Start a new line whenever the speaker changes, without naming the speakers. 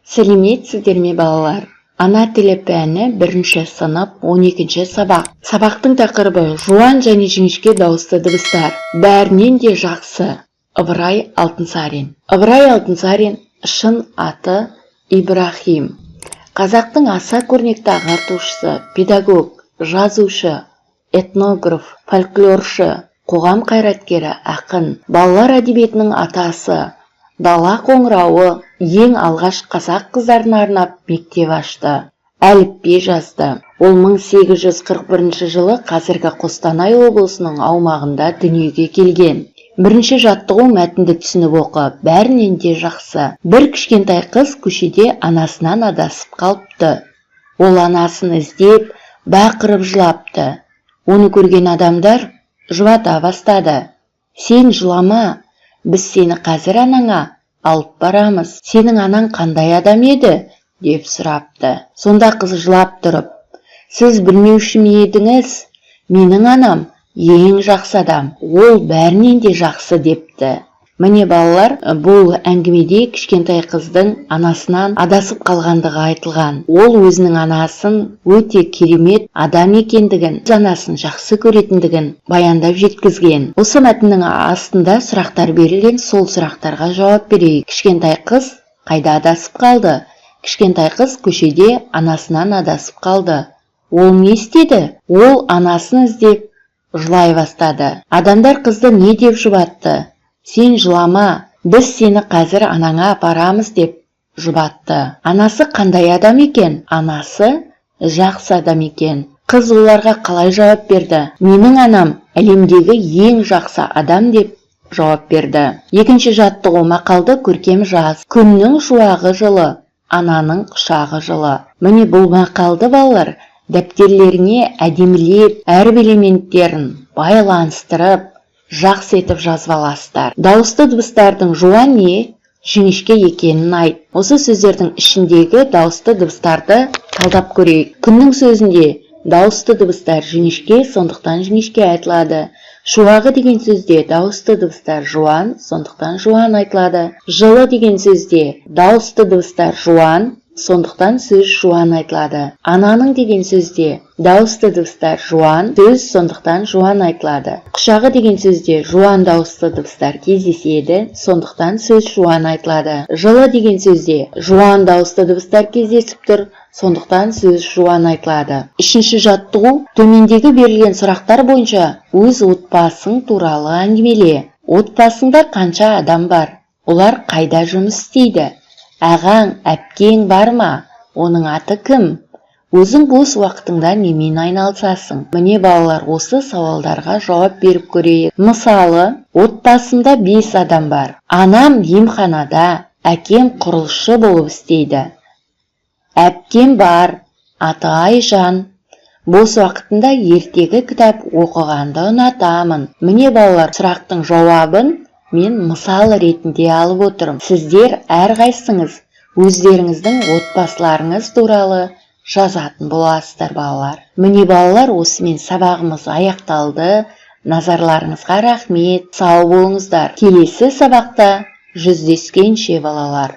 Сәлеметсіздер ме балалар? Ана тілі пәні 1-ші сынып 12-ші сабақ. Сабақтың тақырыбы жуан және жіңішке дауысты дыбыстар. Бәрінен де жақсы. Ыбырай Алтынсарин. Ыбырай Алтынсарин шын аты Ибрахим. Қазақтың аса көрнекті ағартушысы, педагог, жазушы, этнограф, фольклоршы, қоғам қайраткері, ақын, балалар әдебиетінің атасы, дала қоңырауы, ең алғаш қазақ қыздарына арнап мектеп ашты. Әліппе жазды. Ол 1841 жылы қазіргі Қостанай облысының аумағында дүниеге келген. Бірінші жаттығу мәтінді түсініп оқы, бәрінен де жақсы. Бір кішкентай қыз көшеде анасынан адасып қалыпты. Ол анасын іздеп, бақырып жылапты. Оны көрген адамдар жұбата бастады. Сен жылама, біз сені қазір анаңа алып барамыз. Сенің анаң қандай адам еді? Деп сұрапты. Сонда қыз жылап тұрып, сіз білмеуші ме едіңіз? Менің анам ең жақсы адам, ол бәрінен де жақсы депті. Міне балалар, бұл әңгімеде кішкентай қыздың анасынан адасып қалғандығы айтылған. Ол өзінің анасын өте керемет адам екендігін, анасын жақсы көретіндігін баяндап жеткізген. Осы мәтіннің астында сұрақтар берілген, сол сұрақтарға жауап берейік. Кішкентай қыз қайда адасып қалды? Кішкентай қыз көшеде анасынан адасып қалды. Ол не істеді? Ол анасын іздеп жылай бастады. Адамдар қызды не деп жұбатты? Сен жылама, біз сені қазір анаңа апарамыз деп жұбатты. Анасы қандай адам екен? Анасы жақсы адам екен. Қыз оларға қалай жауап берді? Менің анам әлемдегі ең жақсы адам деп жауап берді. Екінші жаттығу мақалды көркем жаз. Күннің шуағы жылы, ананың құшағы жылы. Міне бұл мақалды балалар дәптерлеріне әдемілеп, әріп элементтерін байланыстырып, жақсы етіп жазып аласыздар. Дауысты дыбыстардың жуан не, жіңішке екенін айт. Осы сөздердің ішіндегі дауысты дыбыстарды талдап көрейік. Күннің сөзінде дауысты дыбыстар жіңішке, сондықтан жіңішке айтылады. Шуағы деген сөзде дауысты дыбыстар жуан, сондықтан жуан айтылады. Жылы деген сөзде дауысты дыбыстар жуан, сондықтан сөз жуан айтылады. Ананың деген сөзде дауысты дыбыстар жуан, сөз сондықтан жуан айтылады. Құшағы деген сөзде жуан дауысты дыбыстар кездеседі, сондықтан сөз жуан айтылады. Жылы деген сөзде жуан дауысты дыбыстар кездесіп тұр, сондықтан сөз жуан айтылады. Үшінші жаттығу, төмендегі берілген сұрақтар бойынша өз отбасың туралы әңгімеле. Отбасыңда қанша адам бар? Олар қайда жұмыс істейді? Ағаң, әпкең бар ма? Оның аты кім? Өзің бос уақытыңда немен айналысасың? Міне балалар, осы сауалдарға жауап беріп көрейік. Мысалы, отбасымда 5 адам бар. Анам емханада, әкем құрылысшы болып істейді. Әпкем бар, аты Айжан. Бос уақытында ертегі кітап оқығанды ұнатамын. Міне балалар, сұрақтың жауабын мен мысал ретінде алып отырмын. Сіздер әрқайсыңыз өздеріңіздің отбасыларыңыз туралы жазатын боласыздар балалар. Міне балалар, осымен сабағымыз аяқталды. Назарларыңызға рахмет. Сау болыңыздар. Келесі сабақта жүздескенше балалар.